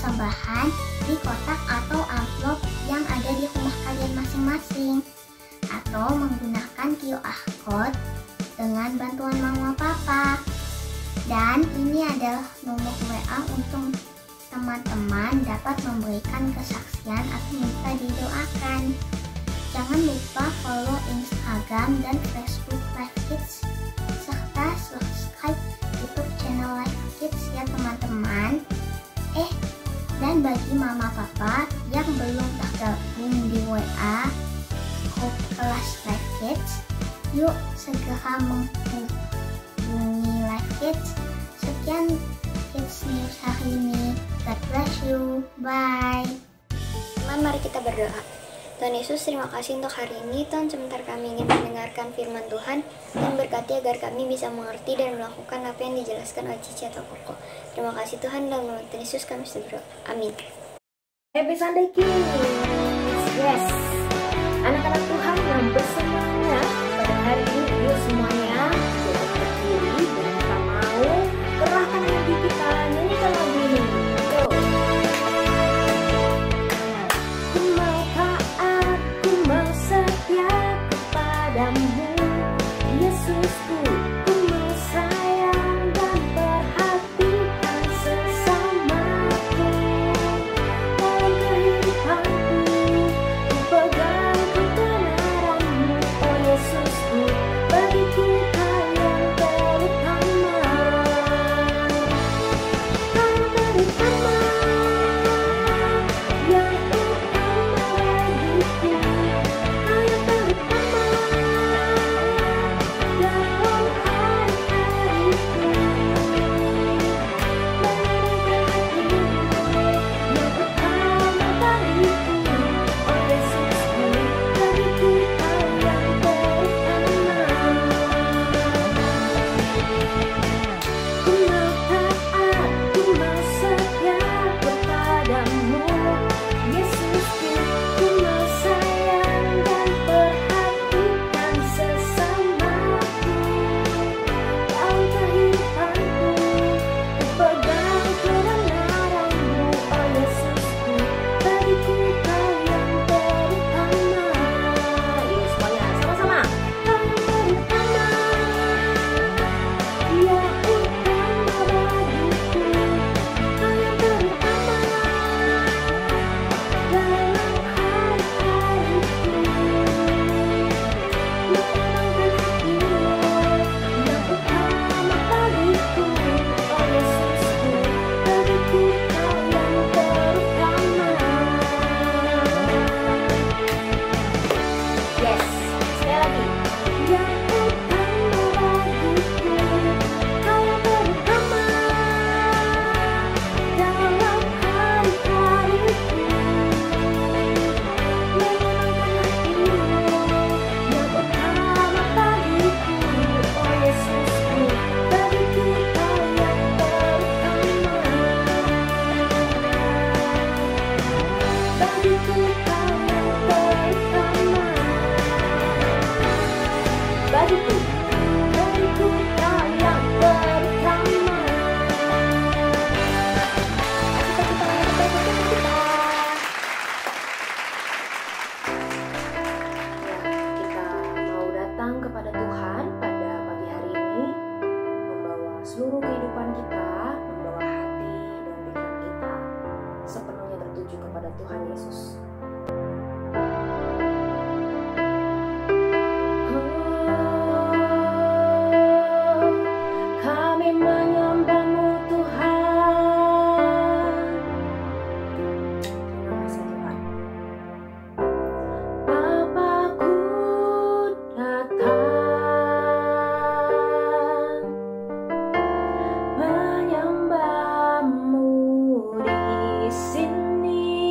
persembahan di kotak atau amplop yang ada di rumah kalian masing-masing, atau menggunakan QR code dengan bantuan mama papa. Dan ini adalah nomor WA untuk teman-teman dapat memberikan kesaksian atau minta didoakan. Jangan lupa follow Instagram dan Facebook Live Kids, serta subscribe YouTube channel Live Kids ya teman-teman. Dan bagi mama papa yang belum tergabung di WA grup kelas Live Kids, yuk segera menghubungi Live Kids. Sekian Kids News hari ini. God bless you. Bye. Teman, mari kita berdoa. Tuhan Yesus, terima kasih untuk hari ini. Tuhan, sebentar kami ingin mendengarkan firman Tuhan dan berkati agar kami bisa mengerti dan melakukan apa yang dijelaskan oleh Cici atau Koko. Terima kasih Tuhan, dalam nama Tuhan Yesus kami berdoa. Amin. Happy Sunday Kids. Yes, anak-anak Tuhan yang bersemangat pada hari ini, yuk semuanya kita berdiri dan kita mau kerahkan hati kita nyanyikan lagu ini. Yuk. Ku mau taat, ku mau setia kepadamu, Yesusku. Ku mau sayang dan perhatikan sesamaku. Dalam kehidupanku, ku pegang kebenaran-Mu, oh Yesusku. Bagiku Kau yang terutama. Kau terutama, yang utama bagiku. Kau yang terutama dalam hari-hariku. Yang utama bagiku, oh Yesusku. Bagiku Kau yang terutama. Ku mau taat, ku mau setia kepadamu, Yesusku. Ku mau sayang dan perhatikan sesamaku. Dalam kehidupanku, ku pegang kebenaran-Mu, oh Yesusku. Bagiku Kau yang terutama. Yuk semuanya sama-sama. Kau yang terutama, yang utama bagiku. Kau yang terutama dalam hari-hariku. Menyenangkan hatimu, yang utama bagiku, oh Yesusku. Bagiku Kau yang terutama. Yes, sekali lagi. Yang utama bagiku, Kau yang terutama dalam hari-hariku. Menyenangkan hatimu, yang utama bagiku, oh Yesusku. Bagiku Kau yang terutama. Bagiku Kau yang terutama. Bagiku Kau yang terutama. Kita mau datang kepada Tuhan pada pagi hari ini, membawa seluruh kehidupan kita, membawa hati dan pikiran kita sepenuhnya tertuju kepada Tuhan Yesus. Kami menyembah-Mu Tuhan. Terima kasih Tuhan. Bapakku datang menyembah-Mu di sini.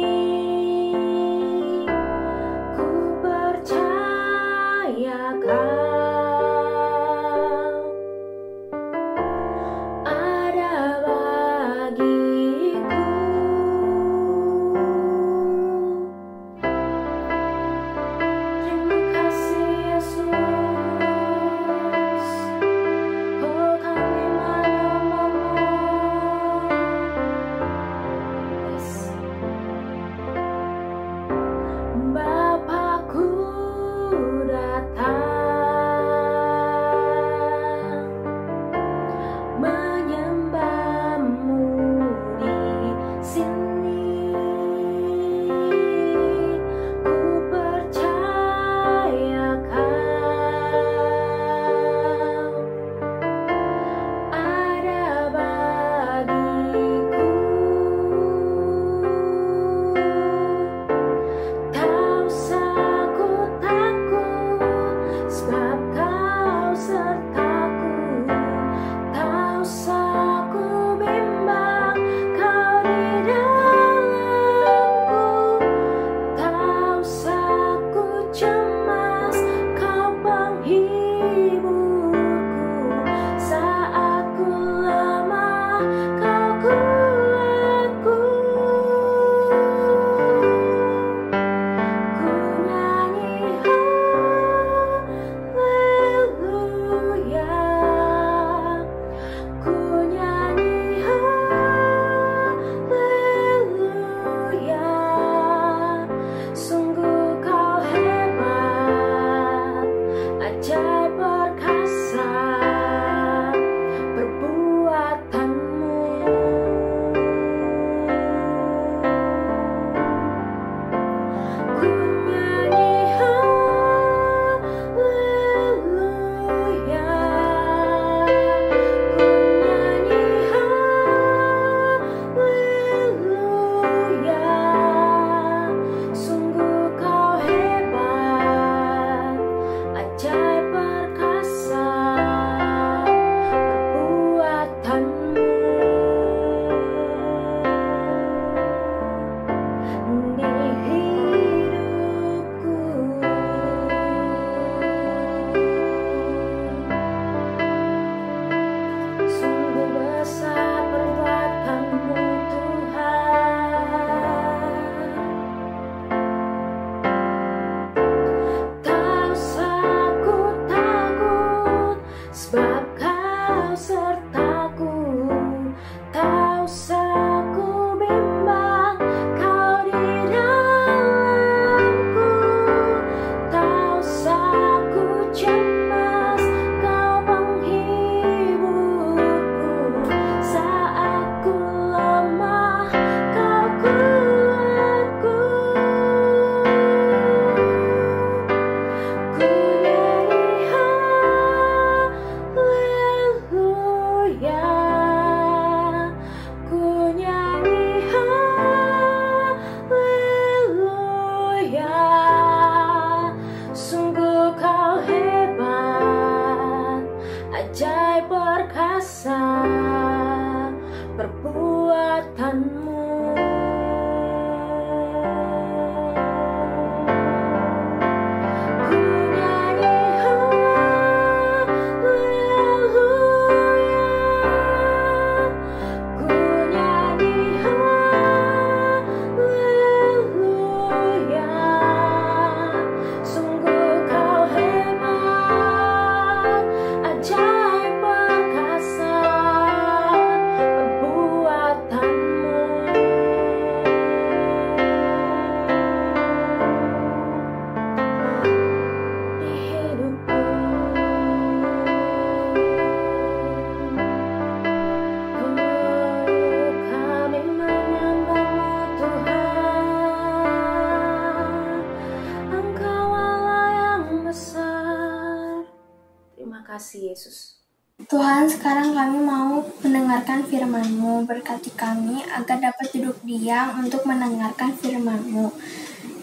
kasih Yesus. Tuhan, sekarang kami mau mendengarkan firman-Mu. Berkati kami agar dapat duduk diam untuk mendengarkan firman-Mu.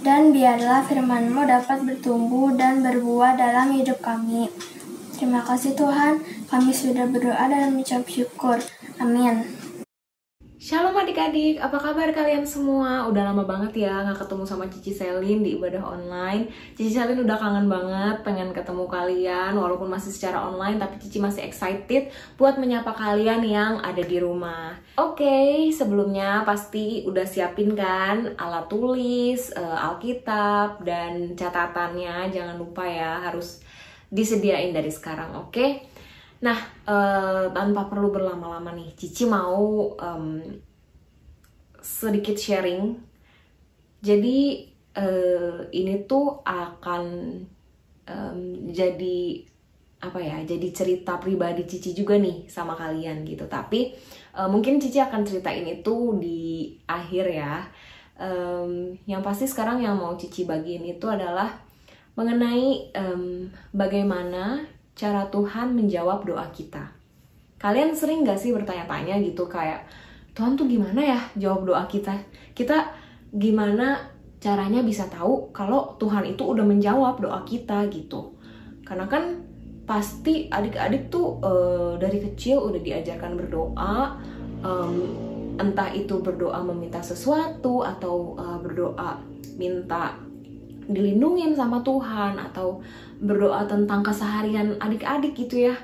Dan biarlah firman-Mu dapat bertumbuh dan berbuah dalam hidup kami. Terima kasih Tuhan, kami sudah berdoa dan mengucap syukur. Amin. Shalom adik-adik, apa kabar kalian semua? Udah lama banget ya gak ketemu sama Cici Selin di ibadah online. Cici Selin udah kangen banget, pengen ketemu kalian walaupun masih secara online, tapi Cici masih excited buat menyapa kalian yang ada di rumah. Oke, sebelumnya pasti udah siapin kan alat tulis, Alkitab, dan catatannya. Jangan lupa ya, harus disediain dari sekarang, oke? Nah, tanpa perlu berlama-lama nih, Cici mau sedikit sharing. Jadi ini tuh akan jadi apa ya? Jadi cerita pribadi Cici juga nih sama kalian gitu. Tapi mungkin Cici akan ceritain itu di akhir ya. Yang pasti sekarang yang mau Cici bagiin itu adalah mengenai bagaimana cara Tuhan menjawab doa kita. Kalian sering gak sih bertanya-tanya gitu kayak, Tuhan tuh gimana ya jawab doa kita? Kita gimana caranya bisa tahu kalau Tuhan itu udah menjawab doa kita gitu? Karena kan pasti adik-adik tuh dari kecil udah diajarkan berdoa, entah itu berdoa meminta sesuatu atau berdoa minta dilindungin sama Tuhan atau berdoa tentang keseharian adik-adik gitu ya.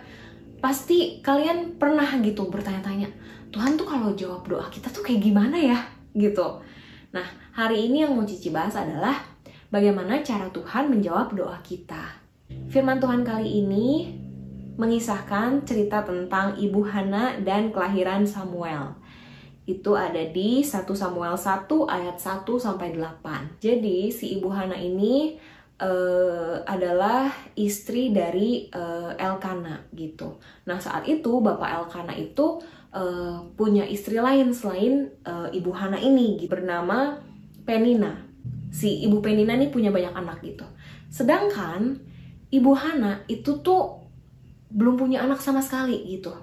Pasti kalian pernah gitu bertanya-tanya, Tuhan tuh kalau jawab doa kita tuh kayak gimana ya gitu. Nah, hari ini yang mau Cici bahas adalah bagaimana cara Tuhan menjawab doa kita. Firman Tuhan kali ini mengisahkan cerita tentang Ibu Hana dan kelahiran Samuel. Itu ada di 1 Samuel 1 ayat 1 sampai 8. Jadi si Ibu Hana ini adalah istri dari Elkana gitu. Nah, saat itu Bapak Elkana itu punya istri lain selain Ibu Hana ini gitu, bernama Penina. Si Ibu Penina ini punya banyak anak gitu. Sedangkan Ibu Hana itu tuh belum punya anak sama sekali gitu.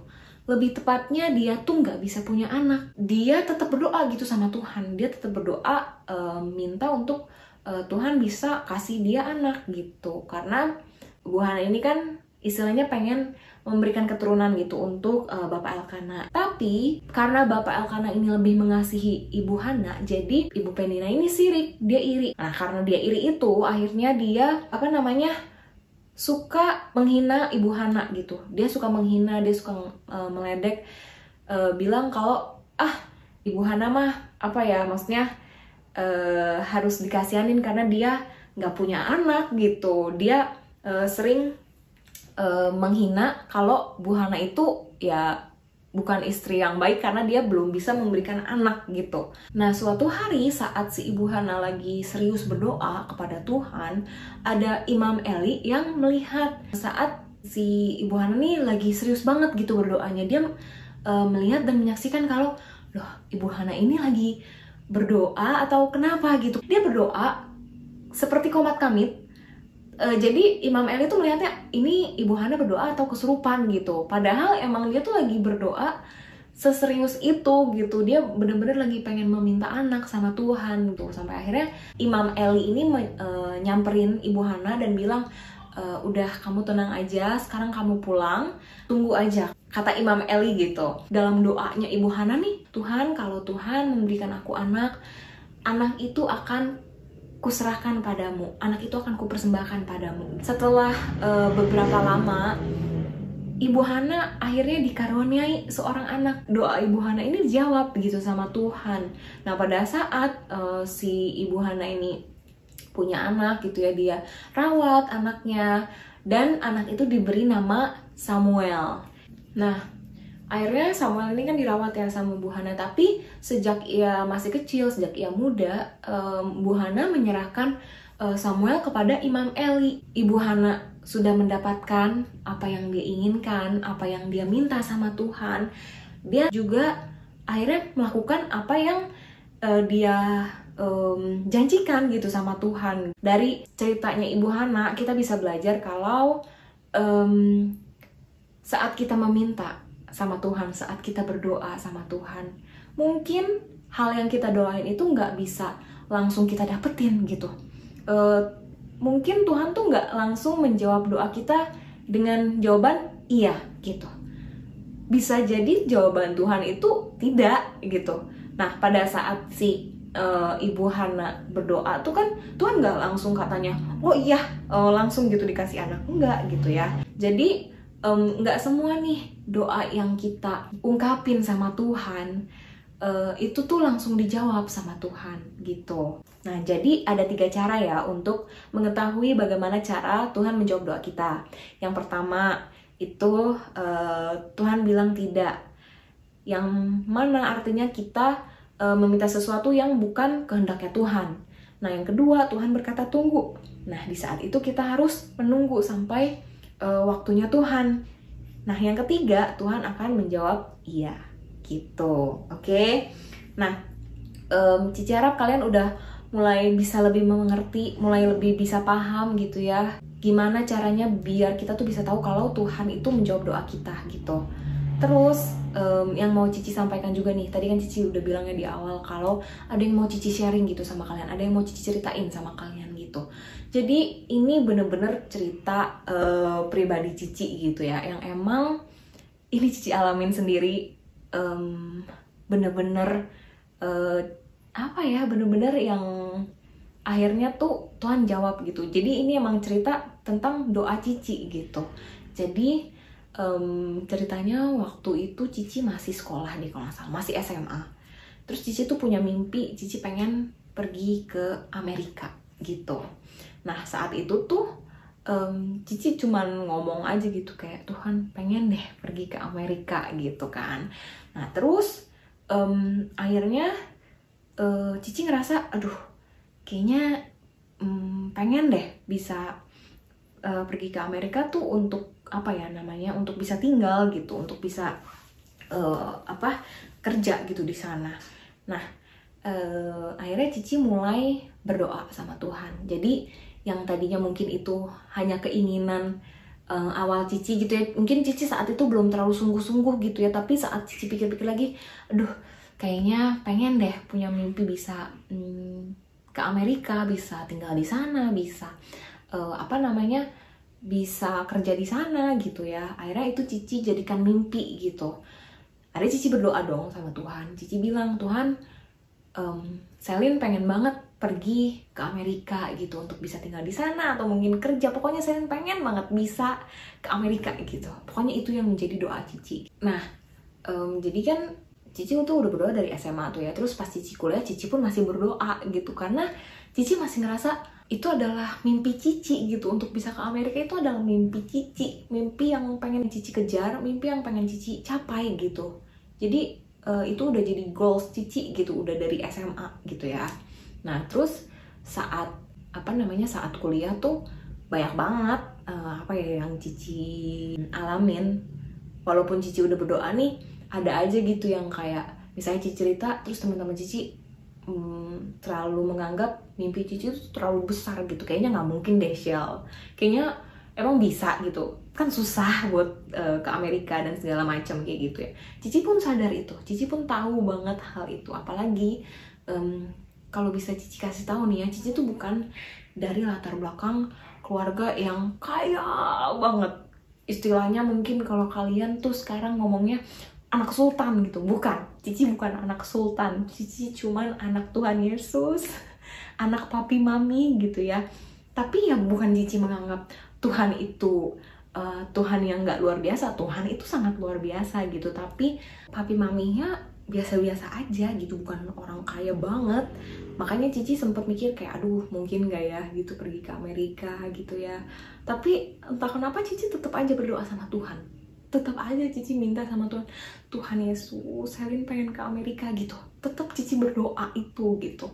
Lebih tepatnya dia tuh nggak bisa punya anak. Dia tetap berdoa gitu sama Tuhan. Dia tetap berdoa minta untuk Tuhan bisa kasih dia anak gitu. Karena Bu Hana ini kan istilahnya pengen memberikan keturunan gitu untuk Bapak Elkana. Tapi karena Bapak Elkana ini lebih mengasihi Ibu Hana, jadi Ibu Penina ini sirik, dia iri. Nah, karena dia iri itu akhirnya dia suka menghina Ibu Hana gitu. Dia suka menghina, dia suka meledek, bilang kalau Ibu Hana mah maksudnya harus dikasihanin karena dia nggak punya anak gitu. Dia sering menghina kalau Bu Hana itu ya bukan istri yang baik karena dia belum bisa memberikan anak gitu. Nah, suatu hari saat si Ibu Hana lagi serius berdoa kepada Tuhan, ada Imam Eli yang melihat saat si Ibu Hana nih lagi serius banget gitu berdoanya. Dia melihat dan menyaksikan kalau, loh, Ibu Hana ini lagi berdoa atau kenapa gitu. Dia berdoa seperti komat kamit. Jadi Imam Eli tuh melihatnya ini Ibu Hana berdoa atau kesurupan gitu. Padahal emang dia tuh lagi berdoa seserius itu gitu. Dia bener-bener lagi pengen meminta anak sama Tuhan gitu. Sampai akhirnya Imam Eli ini nyamperin Ibu Hana dan bilang, udah kamu tenang aja, sekarang kamu pulang, tunggu aja. Kata Imam Eli gitu. Dalam doanya Ibu Hana nih, Tuhan kalau Tuhan memberikan aku anak itu akan kuserahkan padamu, anak itu akan kupersembahkan padamu. Setelah beberapa lama, Ibu Hana akhirnya dikaruniai seorang anak. Doa Ibu Hana ini dijawab gitu sama Tuhan. Nah, pada saat si Ibu Hana ini punya anak gitu ya, dia rawat anaknya, dan anak itu diberi nama Samuel. Nah, akhirnya Samuel ini kan dirawat ya sama Bu Hana, tapi sejak ia masih kecil, sejak ia muda, Bu Hana menyerahkan Samuel kepada Imam Eli. Ibu Hana sudah mendapatkan apa yang dia inginkan, apa yang dia minta sama Tuhan. Dia juga akhirnya melakukan apa yang dia janjikan gitu sama Tuhan. Dari ceritanya Ibu Hana kita bisa belajar kalau saat kita meminta sama Tuhan, saat kita berdoa sama Tuhan, mungkin hal yang kita doain itu nggak bisa langsung kita dapetin gitu. Mungkin Tuhan tuh nggak langsung menjawab doa kita dengan jawaban iya gitu. Bisa jadi jawaban Tuhan itu tidak gitu. Nah, pada saat si Ibu Hana berdoa tuh kan Tuhan nggak langsung katanya, oh iya langsung gitu dikasih anak, enggak gitu ya. Jadi nggak semua nih doa yang kita ungkapin sama Tuhan itu tuh langsung dijawab sama Tuhan gitu. Nah, jadi ada 3 cara ya untuk mengetahui bagaimana cara Tuhan menjawab doa kita. Yang pertama itu Tuhan bilang tidak, yang mana artinya kita meminta sesuatu yang bukan kehendaknya Tuhan. Nah, yang kedua Tuhan berkata tunggu. Nah, di saat itu kita harus menunggu sampai waktunya Tuhan. Nah, yang ketiga Tuhan akan menjawab iya gitu. Oke? Nah, Cici harap kalian udah mulai bisa lebih mengerti, mulai lebih bisa paham gitu ya, gimana caranya biar kita tuh bisa tahu kalau Tuhan itu menjawab doa kita gitu. Terus yang mau Cici sampaikan juga nih, tadi kan Cici udah bilangnya di awal kalau ada yang mau Cici sharing gitu sama kalian, ada yang mau Cici ceritain sama kalian gitu. Jadi ini bener-bener cerita pribadi Cici gitu ya, yang emang ini Cici alamin sendiri, bener-bener bener-bener yang akhirnya tuh Tuhan jawab gitu. Jadi ini emang cerita tentang doa Cici gitu. Jadi ceritanya waktu itu Cici masih sekolah nih kalau nggak salah, masih SMA. Terus Cici tuh punya mimpi, Cici pengen pergi ke Amerika gitu. Nah, saat itu tuh Cici cuman ngomong aja gitu kayak, Tuhan pengen deh pergi ke Amerika gitu kan. Nah, terus akhirnya Cici ngerasa, aduh kayaknya pengen deh bisa pergi ke Amerika tuh untuk untuk bisa tinggal gitu, untuk bisa kerja gitu di sana. Nah, akhirnya Cici mulai berdoa sama Tuhan. Jadi yang tadinya mungkin itu hanya keinginan awal Cici gitu ya, mungkin Cici saat itu belum terlalu sungguh-sungguh gitu ya, tapi saat Cici pikir-pikir lagi, aduh kayaknya pengen deh punya mimpi bisa ke Amerika, bisa tinggal di sana, bisa bisa kerja di sana gitu ya. Akhirnya itu Cici jadikan mimpi gitu. Akhirnya Cici berdoa dong sama Tuhan. Cici bilang, Tuhan, Selin pengen banget pergi ke Amerika gitu untuk bisa tinggal di sana atau mungkin kerja. Pokoknya Selin pengen banget bisa ke Amerika gitu. Pokoknya itu yang menjadi doa Cici. Nah, jadi kan Cici tuh udah berdoa dari SMA tuh ya. Terus pas Cici kuliah, Cici pun masih berdoa gitu. Karena Cici masih ngerasa itu adalah mimpi Cici gitu. Untuk bisa ke Amerika itu adalah mimpi Cici. Mimpi yang pengen Cici kejar, mimpi yang pengen Cici capai gitu. Jadi itu udah jadi goals Cici gitu, udah dari SMA gitu ya. Nah, terus saat saat kuliah tuh banyak banget yang Cici alamin. Walaupun Cici udah berdoa nih, ada aja gitu yang kayak misalnya Cici cerita, terus teman-teman Cici terlalu menganggap mimpi Cici itu terlalu besar gitu. Kayaknya nggak mungkin deh, Shell. Kayaknya emang bisa gitu. Kan susah buat ke Amerika dan segala macam kayak gitu ya. Cici pun sadar itu. Cici pun tahu banget hal itu. Apalagi kalau bisa Cici kasih tahu nih ya, Cici tuh bukan dari latar belakang keluarga yang kaya banget. Istilahnya mungkin kalau kalian tuh sekarang ngomongnya anak sultan gitu. Bukan. Cici bukan anak sultan. Cici cuman anak Tuhan Yesus, anak papi mami gitu ya. Tapi ya bukan Cici menganggap Tuhan itu Tuhan yang nggak luar biasa. Tuhan itu sangat luar biasa gitu. Tapi papi maminya biasa-biasa aja gitu, bukan orang kaya banget. Makanya Cici sempat mikir kayak, aduh mungkin nggak ya gitu pergi ke Amerika gitu ya. Tapi entah kenapa Cici tetap aja berdoa sama Tuhan. Tetap aja Cici minta sama Tuhan, Tuhan Yesus, Selin pengen ke Amerika gitu. Tetap Cici berdoa itu gitu.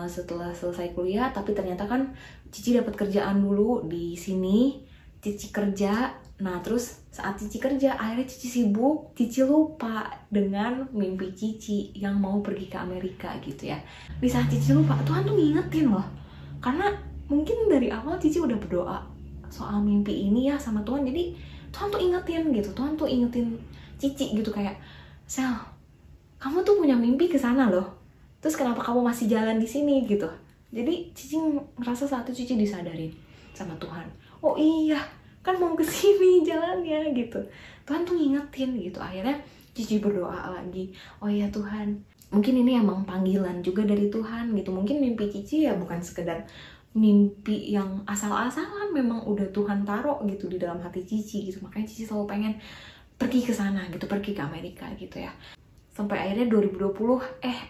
Setelah selesai kuliah, tapi ternyata kan Cici dapat kerjaan dulu di sini. Cici kerja. Nah, terus saat Cici kerja, akhirnya Cici sibuk. Cici lupa dengan mimpi Cici yang mau pergi ke Amerika gitu ya. Di saat Cici lupa, Tuhan tuh ngingetin loh. Karena mungkin dari awal Cici udah berdoa soal mimpi ini ya sama Tuhan. Jadi Tuhan tuh ingetin gitu, Tuhan tuh ingetin Cici gitu kayak, Sel, kamu tuh punya mimpi ke sana loh. Terus kenapa kamu masih jalan di sini gitu. Jadi Cici ngerasa saat itu Cici disadarin sama Tuhan. Oh iya, kan mau ke sini jalannya gitu. Tuhan tuh ngingetin gitu. Akhirnya Cici berdoa lagi. Oh iya Tuhan, mungkin ini emang panggilan juga dari Tuhan gitu. Mungkin mimpi Cici ya bukan sekedar mimpi yang asal-asalan, memang udah Tuhan taruh gitu di dalam hati Cici gitu. Makanya Cici selalu pengen pergi ke sana gitu, pergi ke Amerika gitu ya. Sampai akhirnya 2020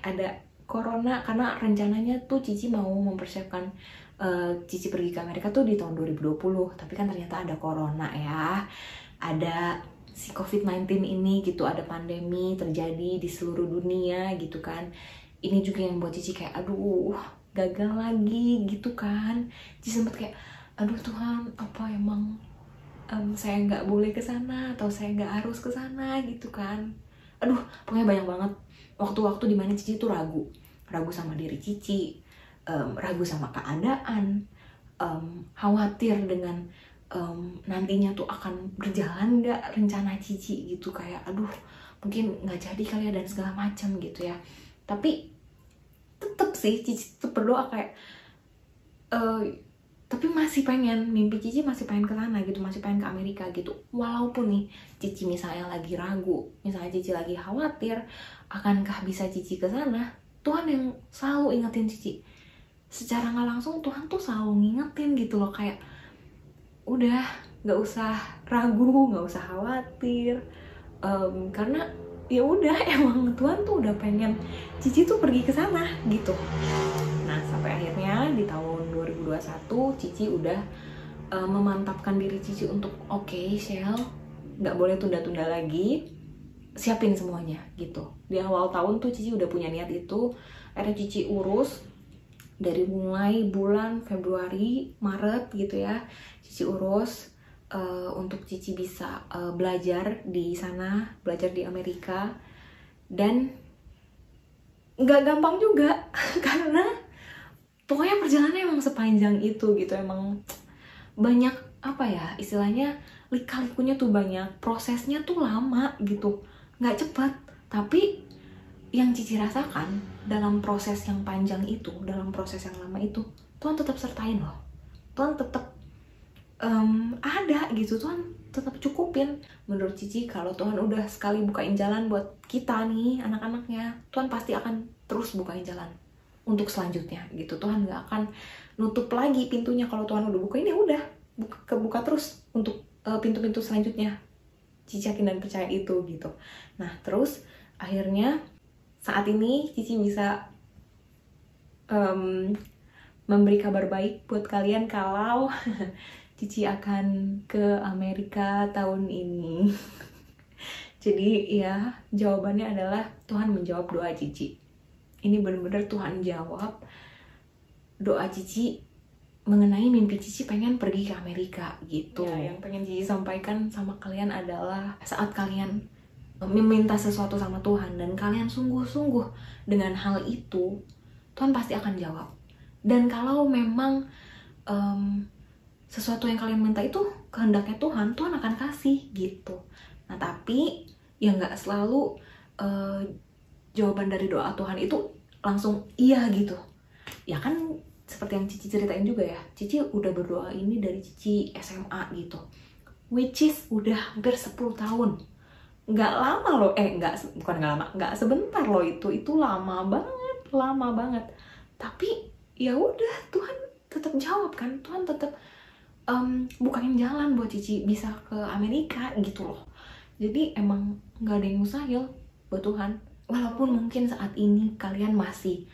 ada corona, karena rencananya tuh Cici mau mempersiapkan Cici pergi ke Amerika tuh di tahun 2020. Tapi kan ternyata ada corona ya. Ada si COVID-19 ini gitu, ada pandemi terjadi di seluruh dunia gitu kan. Ini juga yang buat Cici kayak aduh, gagal lagi gitu kan. Cici sempet kayak aduh Tuhan, apa emang saya nggak boleh ke sana atau saya nggak harus ke sana gitu kan. Aduh, pokoknya banyak banget waktu-waktu dimana Cici tuh ragu sama diri Cici, ragu sama keadaan, khawatir dengan nantinya tuh akan berjalan nggak rencana Cici gitu, kayak aduh mungkin nggak jadi kali ya dan segala macam gitu ya. Tapi tetep sih Cici tuh berdoa kayak tapi masih pengen, mimpi Cici masih pengen ke sana gitu, masih pengen ke Amerika gitu. Walaupun nih Cici misalnya lagi ragu, misalnya Cici lagi khawatir akankah bisa Cici ke sana, Tuhan yang selalu ingetin Cici. Secara nggak langsung Tuhan tuh selalu ngingetin gitu loh, kayak udah nggak usah ragu, nggak usah khawatir, karena ya udah emang Tuhan tuh udah pengen Cici tuh pergi ke sana gitu. Nah sampai akhirnya di tahun 2021 Cici udah memantapkan diri Cici untuk oke, Shell, nggak boleh tunda-tunda lagi, siapin semuanya gitu. Di awal tahun tuh Cici udah punya niat itu. Akhirnya Cici urus dari mulai bulan Februari, Maret gitu ya. Cici urus untuk Cici bisa belajar di sana, belajar di Amerika. Dan nggak gampang juga karena pokoknya perjalanannya emang sepanjang itu gitu. Emang banyak apa ya istilahnya, lika-likunya tuh banyak, prosesnya tuh lama gitu, nggak cepat. Tapi yang Cici rasakan dalam proses yang panjang itu, dalam proses yang lama itu, Tuhan tetap sertain loh. Tuhan tetap ada gitu, Tuhan tetap cukupin. Menurut Cici kalau Tuhan udah sekali bukain jalan buat kita nih anak-anaknya, Tuhan pasti akan terus bukain jalan untuk selanjutnya gitu. Tuhan nggak akan nutup lagi pintunya. Kalau Tuhan udah bukain ya udah kebuka terus untuk pintu-pintu selanjutnya. Cici yakin dan percaya itu gitu. Nah terus akhirnya saat ini Cici bisa memberi kabar baik buat kalian kalau Cici akan ke Amerika tahun ini. Jadi ya jawabannya adalah Tuhan menjawab doa Cici. Ini benar-benar Tuhan jawab doa Cici mengenai mimpi Cici pengen pergi ke Amerika gitu. Ya, yang pengen Cici sampaikan sama kalian adalah saat kalian meminta sesuatu sama Tuhan dan kalian sungguh-sungguh dengan hal itu, Tuhan pasti akan jawab. Dan kalau memang sesuatu yang kalian minta itu kehendaknya Tuhan, Tuhan akan kasih gitu. Nah tapi ya nggak selalu jawaban dari doa Tuhan itu langsung iya gitu. Ya kan seperti yang Cici ceritain juga ya, Cici udah berdoa ini dari Cici SMA gitu, which is udah hampir 10 tahun. Nggak lama loh, bukan nggak lama, nggak sebentar loh, itu lama banget. Tapi ya udah Tuhan tetap jawab kan, Tuhan tetap bukain jalan buat Cici bisa ke Amerika gitu loh. Jadi emang nggak ada yang mustahil buat Tuhan. Walaupun mungkin saat ini kalian masih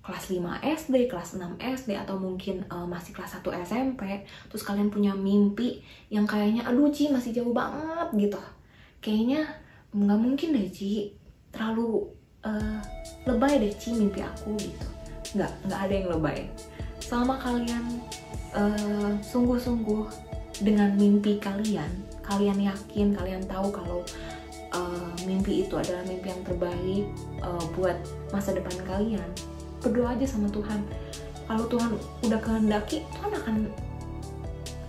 kelas 5 SD, kelas 6 SD, atau mungkin masih kelas 1 SMP, terus kalian punya mimpi yang kayaknya aduh Ci masih jauh banget gitu. Kayaknya nggak mungkin deh Ci, terlalu lebay deh Ci mimpi aku gitu. Nggak ada yang lebay. Selama kalian sungguh-sungguh dengan mimpi kalian yakin, kalian tahu kalau mimpi itu adalah mimpi yang terbaik buat masa depan kalian, berdoa aja sama Tuhan. Kalau Tuhan udah kehendaki, Tuhan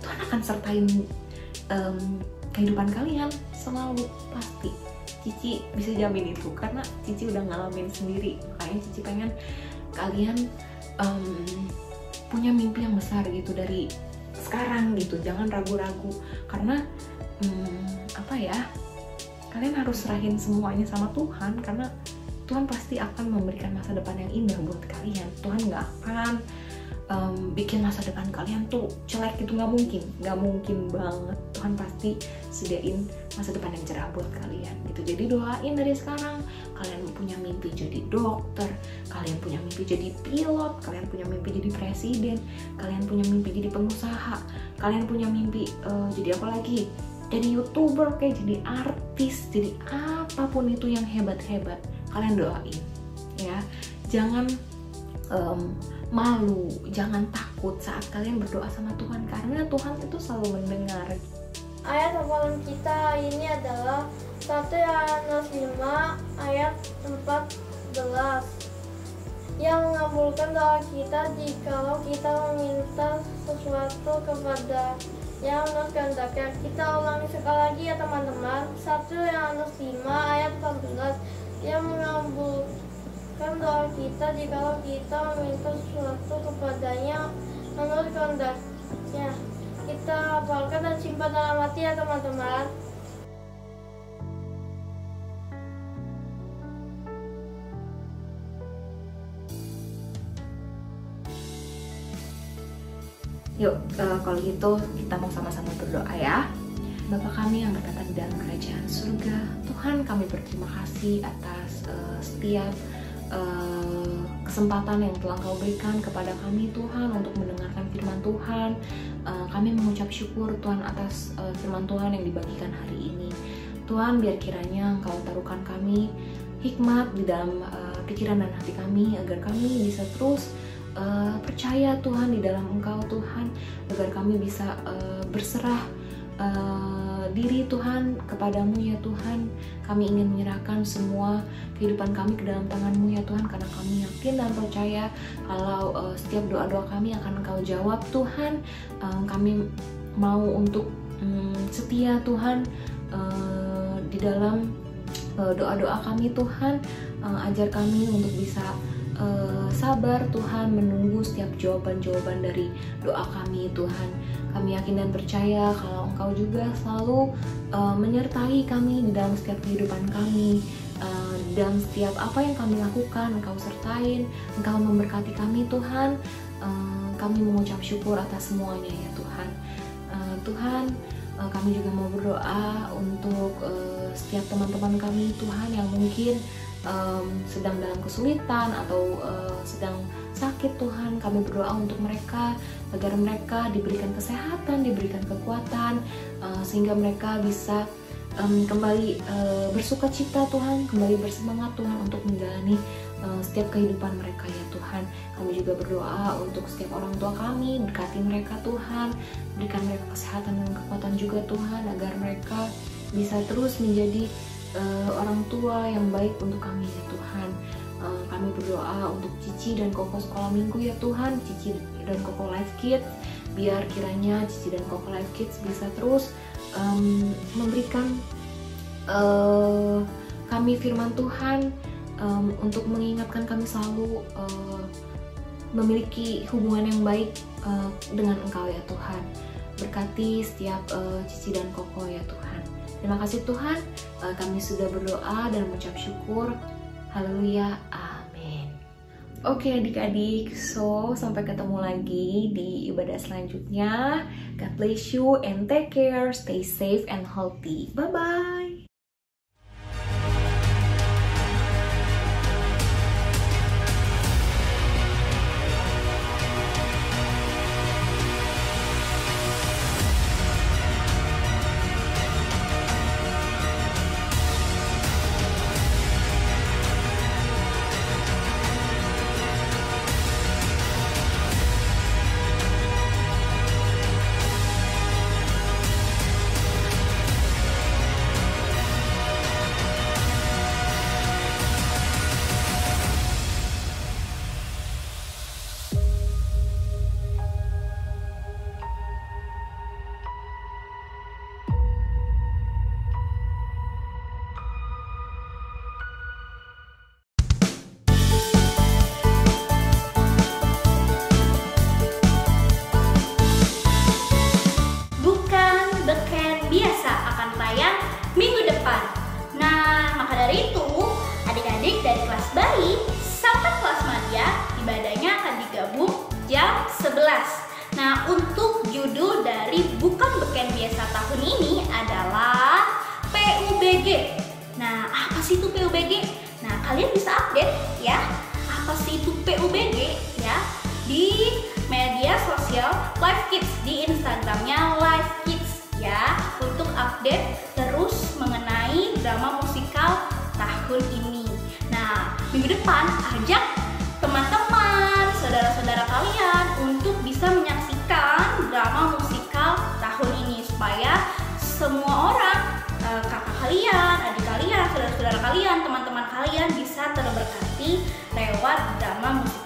akan sertain kehidupan kalian selalu pasti. Cici bisa jamin itu karena Cici udah ngalamin sendiri. Makanya Cici pengen kalian punya mimpi yang besar gitu dari sekarang gitu. Jangan ragu-ragu karena kalian harus serahin semuanya sama Tuhan, karena Tuhan pasti akan memberikan masa depan yang indah buat kalian. Tuhan nggak akan bikin masa depan kalian tuh jelek, itu nggak mungkin banget. Tuhan pasti sediain masa depan yang cerah buat kalian gitu. Jadi doain dari sekarang. Kalian punya mimpi jadi dokter, kalian punya mimpi jadi pilot, kalian punya mimpi jadi presiden, kalian punya mimpi jadi pengusaha, kalian punya mimpi jadi apa lagi, jadi YouTuber, kayak jadi artis, jadi apapun itu yang hebat-hebat, kalian doain ya. Jangan malu, jangan takut saat kalian berdoa sama Tuhan, karena Tuhan itu selalu mendengar. Ayat hafalan kita ini adalah 1 Yohanes 5 ayat 14 yang mengabulkan doa kita jikalau kita meminta sesuatu kepada yang menurut kehendaknya. Kita ulangi sekali lagi ya teman-teman. 1 Yohanes 5 ayat 14 yang mengabulkan doa kita jikalau kita meminta sesuatu kepadanya menurut kehendaknya. Kita hafalkan dan simpan dalam hati ya teman-teman. Yuk, kalau gitu kita mau sama-sama berdoa ya. Bapa kami yang bertata di dalam kerajaan surga, Tuhan, kami berterima kasih atas setiap kesempatan yang telah Kau berikan kepada kami Tuhan untuk mendengarkan firman Tuhan. Kami mengucap syukur Tuhan atas firman Tuhan yang dibagikan hari ini. Tuhan, biar kiranya Engkau taruhkan kami hikmat di dalam pikiran dan hati kami, agar kami bisa terus percaya Tuhan di dalam Engkau Tuhan, agar kami bisa berserah diri Tuhan kepadamu ya Tuhan. Kami ingin menyerahkan semua kehidupan kami ke dalam tangan-Mu ya Tuhan, karena kami yakin dan percaya kalau setiap doa-doa kami akan Engkau jawab Tuhan. Kami mau untuk setia Tuhan di dalam doa-doa kami Tuhan. Ajar kami untuk bisa sabar Tuhan menunggu setiap jawaban-jawaban dari doa kami Tuhan. Kami yakin dan percaya kalau Engkau juga selalu menyertai kami di dalam setiap kehidupan kami, dan setiap apa yang kami lakukan Engkau sertain, Engkau memberkati kami Tuhan. Kami mengucap syukur atas semuanya ya Tuhan. Tuhan, kami juga mau berdoa untuk setiap teman-teman kami Tuhan yang mungkin sedang dalam kesulitan atau sedang sakit Tuhan. Kami berdoa untuk mereka agar mereka diberikan kesehatan, diberikan kekuatan, sehingga mereka bisa kembali bersukacita Tuhan, kembali bersemangat Tuhan untuk menjalani setiap kehidupan mereka ya Tuhan. Kami juga berdoa untuk setiap orang tua kami, berkati mereka Tuhan, berikan mereka kesehatan dan kekuatan juga Tuhan, agar mereka bisa terus menjadi orang tua yang baik untuk kami ya Tuhan. Kami berdoa untuk Cici dan Koko sekolah minggu ya Tuhan, Cici dan Koko Life Kids, biar kiranya Cici dan Koko Life Kids bisa terus memberikan kami firman Tuhan, untuk mengingatkan kami selalu memiliki hubungan yang baik dengan Engkau ya Tuhan. Berkati setiap Cici dan Koko ya Tuhan. Terima kasih Tuhan, kami sudah berdoa dan mengucap syukur. Haleluya, amin. Oke adik-adik, so sampai ketemu lagi di ibadah selanjutnya. God bless you and take care, stay safe and healthy. Bye-bye. Nah, untuk judul dari Bukan Beken Biasa tahun ini adalah PUBG. Nah, apa sih itu PUBG? Nah, kalian bisa update ya, apa sih itu PUBG ya, di media sosial Live Kids, di Instagramnya Live Kids ya, untuk update terus mengenai drama musikal tahun ini. Nah, minggu depan ajak teman-teman, saudara-saudara kalian untuk bisa menyaksikan drama musikal tahun ini, supaya semua orang, kakak kalian, adik kalian, saudara-saudara kalian, teman-teman kalian bisa terberkati lewat drama musikal